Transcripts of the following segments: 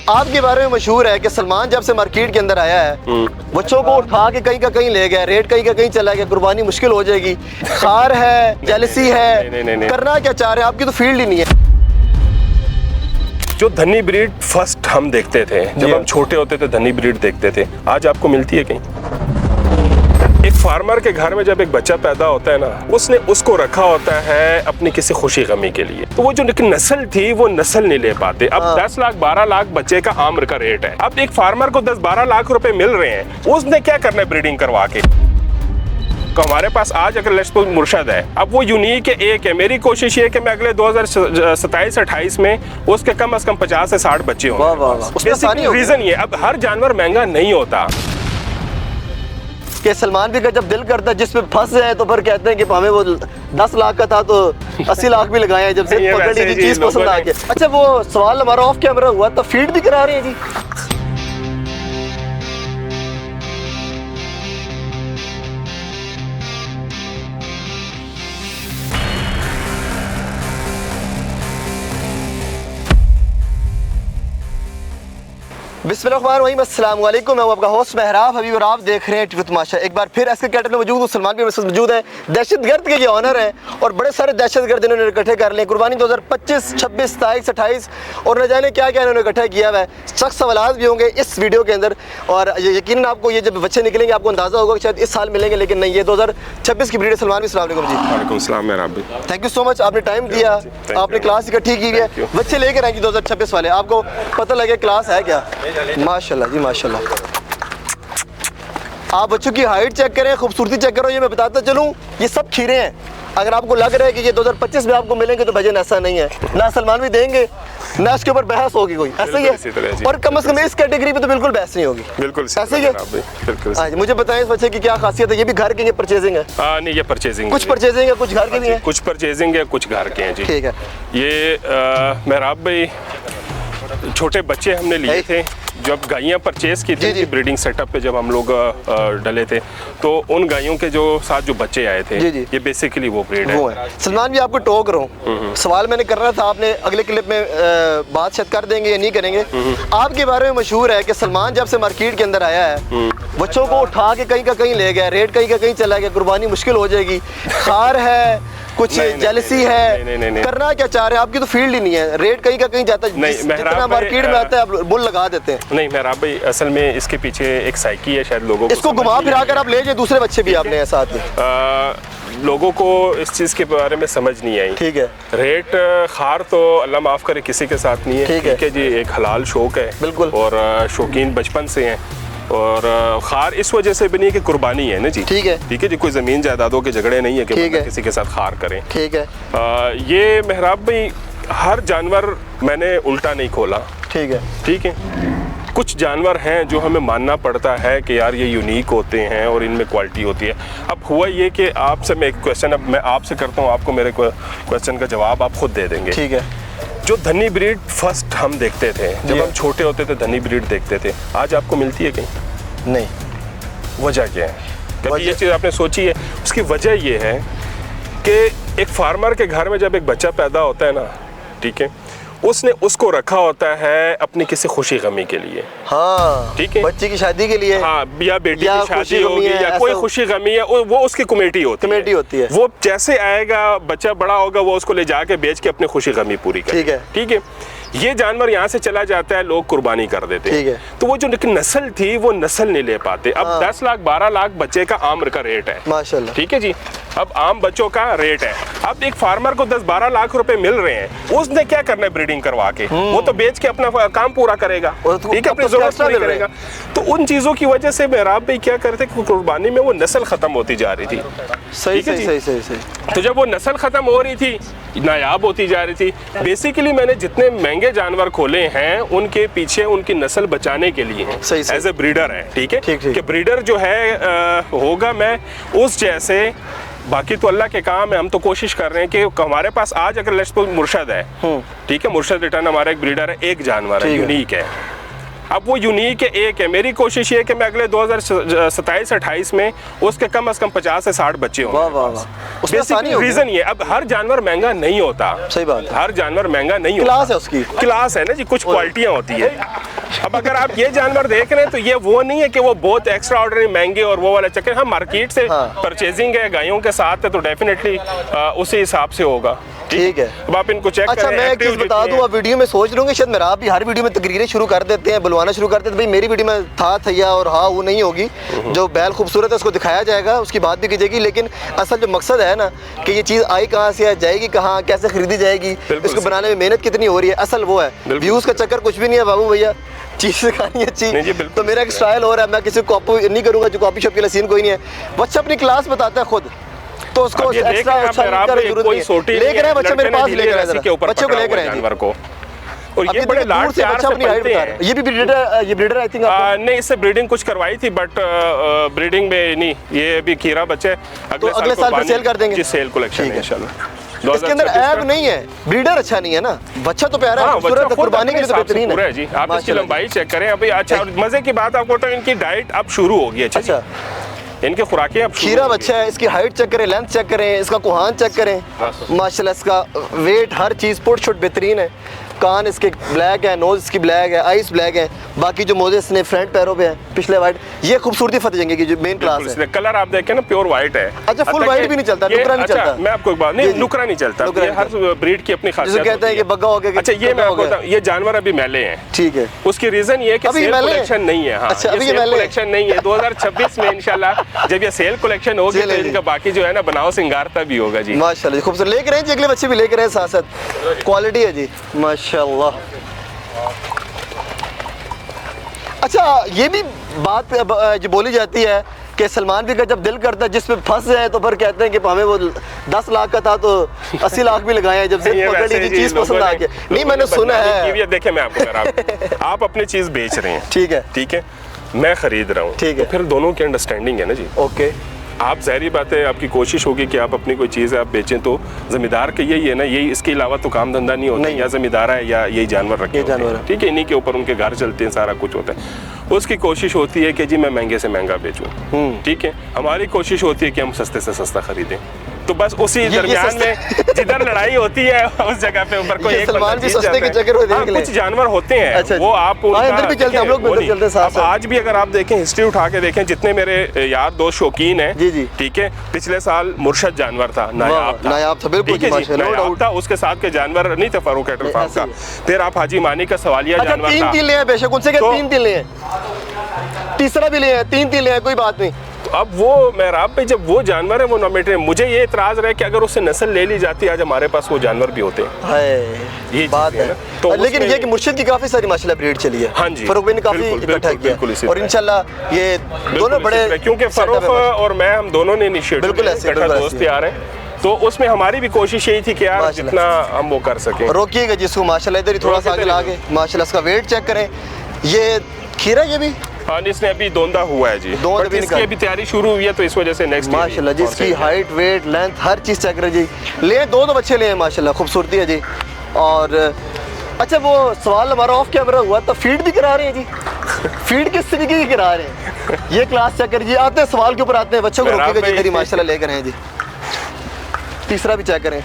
आपके बारे में मशहूर है कि सलमान जब से मार्केट के अंदर आया है बच्चों को उठा के कहीं का कहीं ले गया, रेट कहीं का कहीं चला गया, कुर्बानी मुश्किल हो जाएगी, खार है, जेलसी है, नहीं। करना क्या चाह रहे हैं? आपकी तो फील्ड ही नहीं है। जो धनी ब्रीड फर्स्ट हम देखते थे जब हम छोटे होते थे, धनी ब्रीड देखते थे, आज आपको मिलती है कहीं? एक फार्मर के घर में जब एक बच्चा पैदा होता है ना, उसने उसको रखा होता है अपनी किसी खुशी गमी के लिए, तो वो जो नस्ल थी वो नस्ल नहीं ले पाते। अब 10 लाख 12 लाख बच्चे का आम्र का रेट है। अब एक फार्मर को 10-12 लाख रुपए मिल रहे हैं, उसने क्या करना है ब्रीडिंग करवा के? तो हमारे पास आज अगर लेट्स सपोज मुर्शद है, अब वो यूनिक है, एक है। मेरी कोशिश ये है कि मैं अगले 2027-28 में उसके कम से कम 50 से 60 बच्चे हों। रीजन ये, अब हर जानवर महंगा नहीं होता कि सलमान भी का जब दिल करता है जिस पे फंस जाए तो फिर कहते हैं कि हमें वो 10 लाख का था तो 80 लाख भी लगाए जब से पकड़ी थी, चीज पसंद आ गया। अच्छा, वो सवाल हमारा ऑफ कैमरा हुआ तो फीड भी करा रहे हैं जी? बिस्मिल्लाहिर्रहमानिर्रहीम, अस्सलाम वालेकुम। मैं आपका होस्ट मेहराब हबीब और आप देख रहे हैं टिवी तमाशा। एक बार फिर ऐसे कैटेगरी में मौजूद हूँ, सलमान भी मौजूद है। दहशतगर्द के ये ऑनर हैं और बड़े सारे दहशतगर्द इन्होंने इकट्ठे कर लिए। कुर्बानी 2025, 26, 27, 28 और न जाने क्या क्या इन्होंने इकट्ठा किया हुआ है। सख्त सवालात भी होंगे इस वीडियो के अंदर और यकीनन आपको ये जब बच्चे निकलेंगे आपको अंदाज़ा होगा कि शायद इस साल मिलेंगे, लेकिन नहीं, ये 2026 की ब्रीड है। सलमान भी अस्सलाम वालेकुम जी। वालेकुम सलाम मेहराब। थैंक यू सो मच, आपने टाइम दिया, आपने क्लास इकट्ठी की है, बच्चे लेकर आएंगे 2026 वाले, आपको पता लगे क्लास है क्या। माशाल्लाह जी माशाल्लाह। आप बच्चों की हाइट चेक करें, खूबसूरती चेक करो। ये मैं बताता चलूँ, ये सब खीरे हैं। अगर आपको लग रहा है कि ये 2025 में आपको मिलेंगे तो भजन ऐसा नहीं है। ना सलमान भी देंगे ना इसके ऊपर बहस होगी कोई, ऐसा ही है। और कम से कम इस कैटेगरी में तो बिल्कुल बहस नहीं होगी। बिल्कुल ऐसे ही है। हाँ, मुझे बताएं इस बच्चे की क्या खासियत है? ये भी घर के परचेजिंग है? नहीं, ये परचेजिंग, कुछ परचेजिंग है, कुछ घर के भी है। कुछ परचेजिंग है, कुछ घर के हैं जी। ठीक है। ये मेहराब भाई छोटे बच्चे हमने लिए थे जब गायियाँ परचेज की थी ब्रीडिंग सेटअप पे, जब हम लोग डले थे तो उन गायों के जो साथ जो बच्चे आए थे, ये बेसिकली वो ब्रीड है। सलमान भी आपको टोक रहा हूँ, सवाल मैंने करना था, आपने अगले क्लिप में बात शायद कर देंगे या नहीं करेंगे। आपके बारे में मशहूर है कि सलमान जब से मार्केट के अंदर आया है बच्चों को उठा के कहीं का कहीं ले गया, रेट कहीं का कहीं चला गया, कुर्बानी मुश्किल हो जाएगी, खार है, कुछ जेलसी है, करना क्या चाह रहे हैं? आपकी तो फील्ड ही नहीं है, रेट कहीं का कहीं जाता है, जितना मार्केट में आता है आप बुल लगा देते हैं। नहीं मेहराब भाई, असल में इसके पीछे एक साइकी है, शायद लोगों को इसको घुमा फिरा कर आप ले जाए, दूसरे बच्चे भी आपने साथ में। लोगों को इस चीज़ के बारे में समझ नहीं आई। ठीक है। रेट खार तो अल्लाह माफ़ करे किसी के साथ नहीं है। ठीक है जी, एक हलाल शौक है बिल्कुल, और शौकीन बचपन से हैं। और खार इस वजह से बनी है कि कुर्बानी है ना जी। ठीक है जी, कोई ज़मीन जायदादों के झगड़े नहीं है कि किसी के साथ खार करें। ठीक है। ये मेहराब भाई हर जानवर मैंने उल्टा नहीं खोला। ठीक है। कुछ जानवर हैं जो हमें मानना पड़ता है कि यार ये यूनिक होते हैं और इनमें क्वालिटी होती है। अब हुआ ये कि आपसे मैं एक क्वेश्चन अब मैं आपसे करता हूँ, आपको मेरे क्वेश्चन का जवाब आप खुद दे देंगे। ठीक है। जो धनी ब्रीड फर्स्ट हम देखते थे जब हम छोटे होते थे, धनी ब्रीड देखते थे, आज आपको मिलती है कहीं? नहीं। वजह क्या है? कभी ये चीज़ आपने सोची है? उसकी वजह ये है कि एक फार्मर के घर में जब एक बच्चा पैदा होता है ना, ठीक है, उसने उसको रखा होता है अपनी किसी खुशी गमी के लिए। हाँ, ठीक है, बच्चे की शादी के लिए, हाँ, या बेटी की शादी होगी या कोई खुशी गमी है, वो उसकी कमेटी होती है। वो जैसे आएगा बच्चा बड़ा होगा वो उसको ले जाके बेच के अपनी खुशी गमी पूरी करेगा। ठीक है। ये जानवर यहाँ से चला जाता है, लोग कुर्बानी कर देते हैं, तो वो जो नस्ल थी वो नस्ल नहीं ले पाते। अब 10 लाख 12 लाख बच्चे का आम्र का रेट है माशाल्लाह। ठीक है जी, अब आम बच्चों का रेट है। अब एक फार्मर को 10-12 लाख रुपए मिल रहे हैं, उसने क्या करना है ब्रीडिंग करवा के? वो तो बेच के अपना काम पूरा करेगा, ठीक है, अपनी जरूरत पूरी करेगा। तो उन चीजों की वजह से मेहराब भाई क्या करते कि कुर्बानी में वो नस्ल खत्म होती जा रही थी। सही। तो जब वो नस्ल खत्म हो रही थी, नायाब होती जा रही थी, बेसिकली मैंने जितने महंगे जानवर खोले हैं उनके पीछे उनकी नस्ल बचाने के लिए एज ए ब्रीडर है। ठीक है कि ब्रीडर जो है होगा मैं उस जैसे, बाकी तो अल्लाह के काम है। हम तो कोशिश कर रहे हैं कि हमारे पास आज अगर लेट्स सपोज मुर्शद है, ठीक है, मुर्शद रिटर्न हमारा एक ब्रीडर है, एक जानवर है, यूनिक है, अब वो यूनिक है, एक है। मेरी कोशिश ये है कि मैं अगले 2027-28 में उसके कम से कम 50 से 60 बच्चे होंगे। रीजन ये, अब हर जानवर महंगा नहीं होता। सही बात है, हर जानवर महंगा नहीं होता, क्लास है उसकी, क्लास है ना जी, कुछ क्वालिटियां होती है। अब अगर आप ये जानवर देख रहे हैं तो ये वो नहीं है कि वो बहुत एक्स्ट्रा ऑर्डिनरी महंगे और वो वाला चक्कर। हम मार्केट से परचेजिंग है, गायों के साथ है, तो डेफिनेटली उसी हिसाब से होगा। ठीक है, अब आप इनको चेक अच्छा, मैं एक चीज बता दूं, अब वीडियो में सोच लूंगी शायद मेरा भी हर वीडियो में तकरीरें शुरू कर देते हैं, बुलवाना शुरू कर देते हैं, भाई मेरी वीडियो में था थैया और हाँ वो नहीं होगी। जो बैल खूबसूरत है उसको दिखाया जाएगा, उसकी बात भी की जाएगी, लेकिन असल जो मकसद है ना कि ये चीज़ आई कहाँ से है, जाएगी कहाँ, कैसे खरीदी जाएगी, इसको बनाने में मेहनत कितनी हो रही है, असल वो है। व्यूज़ का चक्कर कुछ भी नहीं है बाबू भैया, चीज़ खानी अच्छी। तो मेरा एक स्टाइल हो रहा है, मैं किसी को कॉपी नहीं करूँगा, जो कॉपी शॉप के लिए सीन कोई नहीं है। बच्चा अपनी क्लास बताता है खुद, तो उसको एक्स्ट्रा अच्छा लेकर आए बच्चे, मेरे पास लेकर आए, बच्चों को लेकर आए जानवर को। और ये बड़े लाड प्यार से पलते हैं। ये भी ब्रीडर आई थिंक नहीं, इससे ब्रीडिंग कुछ करवाई थी, बट ब्रीडिंग में नहीं, ये अभी खीरा बच्चे अगले साल सेल कर देंगे, सेल कलेक्शन है इंशाल्लाह। इसके अंदर ऐब नहीं है, ब्रीडर अच्छा नहीं है ना, बच्चा तो प्यारा है, खूबसूरत है, कुर्बानी के लिए तो बेहतरीन है जी। आप इसकी लंबाई चेक करें अभी। अच्छा, मजे की बात आपको तो इनकी डाइट अब शुरू होगी। अच्छा, इनके खुराकें अब खीरा बच्चा है, इसकी हाइट चेक करें, लेंथ चेक करें, इसका कुहान चेक करें, माशाल्लाह इसका वेट हर चीज़ पुट शुट बेहतरीन है। कान इसके ब्लैक है, नोज इसकी ब्लैक है, आइस ब्लैक है, बाकी जो मोजे इसने फ्रंट पैरों पे है, पिछले वाइट। ये खूबसूरती फतेह जंगी की जो मेन क्लास है। कलर आप देखें ना, प्योर वाइट है। अच्छा, फुल वाइट भी नहीं चलता, नुकरा नहीं चलता। मैं आपको एक बात नहीं, नुकरा नहीं चलता, ये हर ब्रीड की अपनी खासियत कहते हैं कि बग्गा हो गया। अच्छा, ये मैं आपको बताऊं, ये जानवर अभी मैले हैं, ठीक है। उसकी रीजन ये कि सेल कलेक्शन नहीं है। अच्छा, अभी सेल कलेक्शन नहीं है। 2026 में इंशाल्लाह जब ये सेल कलेक्शन होगी तो इनका बाकी जो है ना बनाओ सिंगारता भी होगा जी। माशाल्लाह, खूबसूरत लेकर आए जी, अगले बच्चे भी लेकर आए साथ साथ, क्वालिटी है जी माशाल्लाह। अच्छा, ये भी बात जो बोली जाती है कि सलमान भी का जब दिल करता है जिस पे फंस जाए तो फिर कहते हैं कि हमें वो 10 लाख का था तो 80 लाख भी लगाए हैं, जब से पकड़ लीजिए चीज़ पसंद आ गई। नहीं, मैंने सुना है। देखिए मैं आपको, आप अपनी चीज़ बेच रहे हैं, ठीक है, ठीक है, मैं खरीद रहा हूँ, ठीक है, तो फिर दोनों की अंडरस्टैंडिंग है ना जी। ओके, आप ज़ाहिर बात है आपकी कोशिश होगी कि आप अपनी कोई चीज़ आप बेचें, तो ज़मींदार का यही है ना, यही इसके अलावा तो काम धंधा नहीं होता, या ज़मींदार है या यही जानवर रखे होते हैं, ठीक है, इन्हीं के ऊपर उनके घर चलते हैं, सारा कुछ होता है। उसकी कोशिश होती है कि जी मैं महंगे से महंगा बेचूं, ठीक है। हमारी कोशिश होती है कि हम सस्ते से सस्ता खरीदें। तो बस उसी दरमियान में जिधर लड़ाई होती है उस जगह पे ऊपर कोई एक सलमान भी सस्ते के चक्कर में देख ले। कुछ जानवर होते हैं, अच्छा, वो आप अंदर भी चलते हैं, हम लोग भी अंदर चलते हैं साथ। आज भी अगर आप देखें, हिस्ट्री उठा के देखें, जितने मेरे यार दोस्त शौकीन हैं, जी जी, ठीक है, पिछले साल मुर्शद जानवर था, नायाब था, बिल्कुल, उसके साथ के जानवर नहीं थे फारूक कैटल फार्म का। फिर आप हाजी मानी का सवालिया जानवर था, 3 ले हैं बेशक, उनसे क्या 3 ले हैं, तीसरा भी ले हैं, 3 ले हैं, कोई बात नहीं। तो अब वो मेहराब पे जब वो जानवर है वो नॉमिनेटेड है, मुझे ये इतराज रहा है कि अगर उससे नस्ल ले ली जाती, आज हमारे पास वो जानवर भी होते हैं, ये बात है। तो लेकिन ये कि मुर्शिद की काफी सारी माशाल्लाह ब्रीड चली है। हाँ जी, फरूक भाई ने काफी इकट्ठा किया और इंशाल्लाह ये दोनों बड़े, क्योंकि फरूक और मैं, हम दोनों ने इनिशिएटिव इकट्ठा दोस्त यार हैं, तो उसमें हमारी भी कोशिश यही थी कि यार जितना हम वो कर सकें। रोकिएगा जिसको माशाल्लाह, इधर ही थोड़ा सा आगे लाके माशाल्लाह इसका वेट चेक करें। ये खीरा ये भी, हाँ, इसने अभी दोंदा हुआ है जी, इसकी अभी तैयारी शुरू हुई है, तो इस वजह से नेक्स्ट माशाल्लाह जी इसकी हाइट वेट लेंथ हर चीज़ चेक करें जी। ले दो बच्चे ले हैं माशाल्लाह, खूबसूरती है जी। और अच्छा, वो सवाल हमारा ऑफ कैमरा हुआ था, फीड भी करा रहे हैं जी? फीड किस तरीके की करा रहे हैं, ये क्लास चेक करिए। आते हैं सवाल के ऊपर आते हैं, बच्चों को रोकिएगा जी, माशाल्लाह लेकर हैं जी। तीसरा भी चेक करें,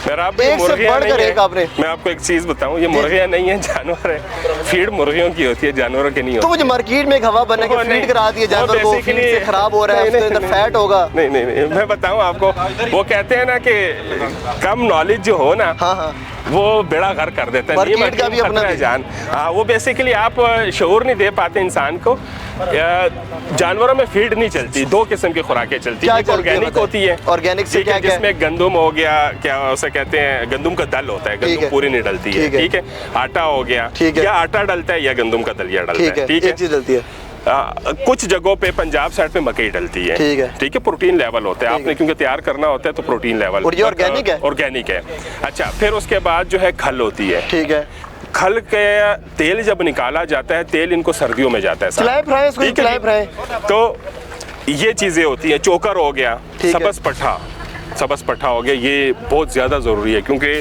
एक से बढ़कर एक। आपने, मैं आपको एक चीज बताऊं, ये मुर्गियां नहीं है, जानवर है। फीड मुर्गियों की होती है, जानवरों की नहीं होती। तो मुझे मार्केट में एक हवा बना के फीड करा दी है जानवर को, फीड से खराब हो रहा है, उसके अंदर फैट होगा। नहीं, मैं बताऊं आपको, वो कहते हैं ना कि कम नॉलेज जो हो ना, हाँ, वो बेड़ा घर कर देता है। मार्केट का भी अपना जान, हाँ, वो बेसिकली आप शऊर नहीं दे पाते इंसान को। जानवरों में फीड नहीं चलती, 2 किस्म की खुराकें चलती है, ऑर्गेनिक होती है, ऑर्गेनिक से क्या, जिसमें गंदम हो गया, क्या उसे कहते हैं, गंदम का दल होता है, गंदम पूरी नहीं डलती है, ठीक है, आटा हो गया, या आटा डलता है या गंदम का दलिया डलता है, ठीक है, चीज डलती है। कुछ जगहों पे पंजाब साइड पे मकई डलती है, ठीक है, प्रोटीन लेवल होता है, आपने क्योंकि तैयार करना होता है तो प्रोटीन लेवल, और ये ऑर्गेनिक है, ऑर्गेनिक है। अच्छा, फिर उसके बाद जो है खल होती है, ठीक है, खल के तेल जब निकाला जाता है, तेल इनको सर्दियों में जाता है, तो ये चीजें होती है। चोकर हो गया, सबस पट्ठा, सबस पट्ठा हो गया, ये बहुत ज़्यादा ज़रूरी है क्योंकि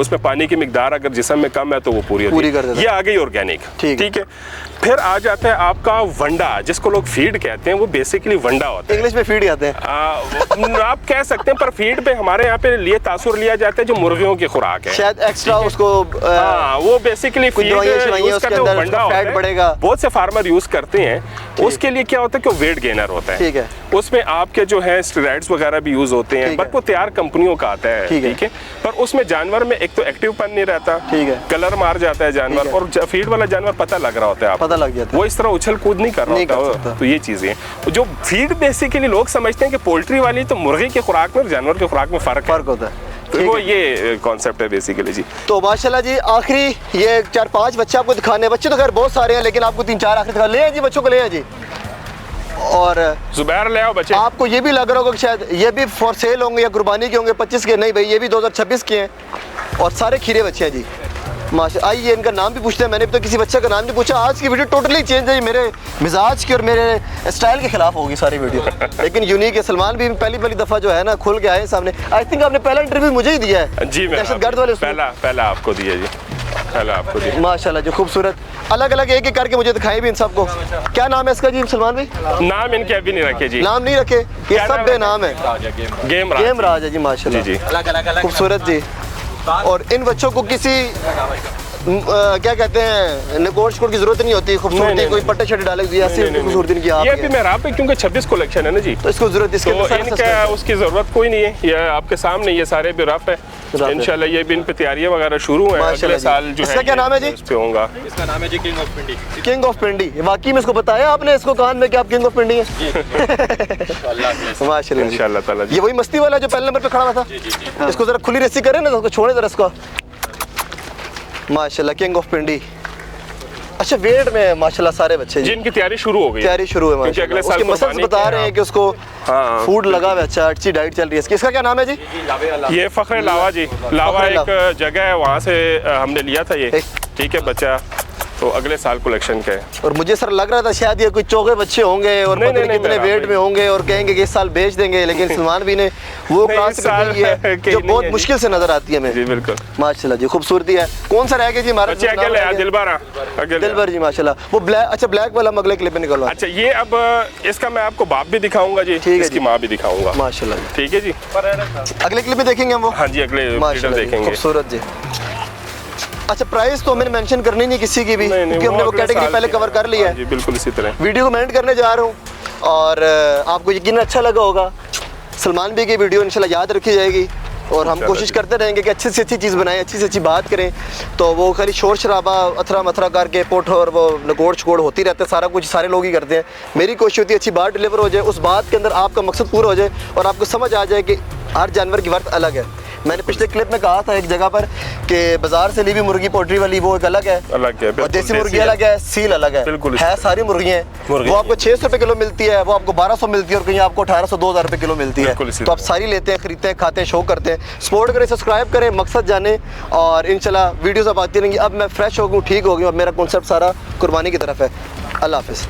उसमें पानी की मिकदार अगर जिस्म में कम है तो वो पूरी कर देता है। ये आ गई ऑर्गेनिक, ठीक है। फिर आ जाता है आपका वंडा, जिसको लोग फीड कहते हैं, वो बेसिकली वंडा होता है। इंग्लिश में फीड कहते हैं। आप कह सकते हैं, पर फीड पे हमारे यहाँ पे लिए तासुर लिया जाता है जो मुर्गियों की खुराक है, शायद एक्स्ट्रा उसको वो बेसिकली फैट बढ़ेगा। बहुत से फार्मर यूज करते हैं, उसके लिए क्या होता है कि वेट गेनर होता है, ठीक है। उसमें आपके जो है स्टेरॉइड्स वगैरह भी यूज होते हैं, बट वो तैयार कंपनियों का आता है, ठीक है। पर उसमें जानवर में एक तो एक्टिवपन नहीं रहता, ठीक है, कलर मार जाता है जानवर, और फीड वाला जानवर पता लग रहा होता है, पता लग जाता है, वो इस तरह उछल कूद नहीं कर रहा होता। तो ये चीजें जो फीड बेसिकली लोग समझते हैं कि पोल्ट्री वाली तो मुर्गी की खुराक में और जानवर की खुराक में फर्क होता है, तो वो ये कॉन्सेप्ट है बेसिकली जी। तो माशाल्लाह जी, आखिरी ये 4-5 बच्चे आपको दिखाने हैं। बच्चे तो खैर बहुत सारे हैं, लेकिन आपको 3-4 आखिरी दिखा ले हैं जी, बच्चों को ले हैं जी। और जुबैर ले आओ बच्चे। आपको ये भी लग रहा होगा कि शायद ये भी फॉर सेल होंगे या कुर्बानी के होंगे, 25 के नहीं भाई, ये भी 2026 के हैं और सारे खीरे बच्चे हैं जी माशा। आइए इनका नाम भी पूछते हैं, मैंने भी तो किसी बच्चे का नाम नहीं पूछा। आज की वीडियो टोटली चेंज है, मेरे मिजाज की और मेरे स्टाइल के खिलाफ होगी सारी वीडियो, लेकिन यूनिक है। सलमान भी पहली दफ़ा जो है ना खुल के आए सामने। आई थिंक आपने पहला इंटरव्यू मुझे ही दिया है जी, दहशतगर्द वाले, पहला आपको दिया जी, पहला आपको दिया। माशाल्लाह जो खूबसूरत, अलग अलग एक एक करके मुझे दिखाई भी इन सबको। क्या नाम है इसका जी सलमान भाई? नाम इनके अभी नहीं रखे जी, नाम नहीं रखे, ये सब बेनाम है। गेम राज है जी माशाल्लाह जी, खूबसूरत जी। और इन बच्चों को किसी क्या कहते हैं निकोश कोड की जरूरत नहीं होती, खूबसूरती कोई पट्टे शट्टे डाले दिया, सिर्फ खूबसूरती की आप ये भी मेरा पे, क्योंकि 26 कलेक्शन है ना जी, तो इसको जरूरत इसके तो इनका उसकी जरूरत कोई नहीं है। ये आपके सामने ये सारे भी रफ है, इंशाल्लाह ये भी इन पे तैयारियां वगैरह शुरू हैं, अगले साल जो है। इसका क्या नाम है जी? इस पे होगा, इसका नाम है जी king of Pindi. King of Pindi, वाकई में इसको बताया आपने इसको कान में कि आप किंग ऑफ पिंडी हैं? माशाल्लाह इंशाल्लाह ताला। ये वही मस्ती वाला जो पहले नंबर पे खड़ा हुआ था, इसको जरा खुली रस्सी करें ना, उसको छोड़े जरा इसको। माशाल्लाह किंग ऑफ पिंडी। अच्छा वेट में माशाल्लाह सारे बच्चे जी, जिनकी तैयारी शुरू हो गई, तैयारी शुरू है माशाल्लाह। उसके मसल्स बता रहे हैं कि उसको फूड लगा हुआ है, अच्छा अच्छी डाइट चल रही है इसकी। इसका क्या नाम है जी? ये फखरे लावा जी, लावा एक जगह है, वहाँ से हमने लिया था ये, ठीक है बच्चा, तो अगले साल कलेक्शन के। और मुझे सर लग रहा था शायद ये कोई चौके बच्चे होंगे और पता नहीं कितने वेट में होंगे और कहेंगे कि इस साल बेच देंगे, लेकिन सलमान भी ने वो क्लास की है जो बहुत मुश्किल से नजर आती है हमें। जी बिल्कुल माशाल्लाह जी खूबसूरती है। कौन सा रह गया जी हमारा? दिलबर जी माशाल्लाह। वो ब्लैक, अच्छा ब्लैक वाला अगले क्लिप में निकलवा। अच्छा ये अब इसका मैं आपको बाप भी दिखाऊंगा जी, इसकी माँ भी दिखाऊंगा माशाल्लाह, ठीक है जी। अगले क्लिप में देखेंगे हम वो। हाँ जी अगले देखेंगे। खूबसूरत जी। अच्छा प्राइस तो मैंने मेंशन करनी नहीं किसी की भी, क्योंकि हमने वो कैटेगरी पहले कवर कर लिया है जी, बिल्कुल इसी तरह। वीडियो को मेंट करने जा रहा हूँ और आपको यकीन अच्छा लगा होगा। सलमान भी की वीडियो इंशाल्लाह याद रखी जाएगी और हम कोशिश करते रहेंगे कि अच्छी से अच्छी चीज़ बनाएं, अच्छी से अच्छी बात करें। तो वो खाली शोर शराबा अथरा मथरा करके पोट और वो नगोड़ छकोड़ होती रहते हैं, सारा कुछ सारे लोग ही करते हैं। मेरी कोशिश होती है अच्छी बात डिलीवर हो जाए, उस बात के अंदर आपका मकसद पूरा हो जाए और आपको समझ आ जाए कि हर जानवर की वर्थ अलग है। मैंने पिछले क्लिप में कहा था एक जगह पर कि बाजार से ली हुई मुर्गी पोल्ट्री वाली वो एक अलग है और देसी मुर्गी अलग है, सील अलग है, सारी मुर्गियाँ वो आपको 600 रुपये किलो मिलती है, वो आपको 1200 मिलती है और कहीं आपको 1800-2000 रुपये किलो मिलती है। तो आप सारी लेते हैं, खरीदते हैं, खाते हैं, शो करते हैं। सपोर्ट करें, सब्सक्राइब करें, मकसद जाने और इंशाल्लाह वीडियोस अब आती रहेंगी। अब मैं फ्रेश हो गई, ठीक हो गई और मेरा कॉन्सेप्ट सारा कुर्बानी की तरफ है। अल्लाह हाफिज़।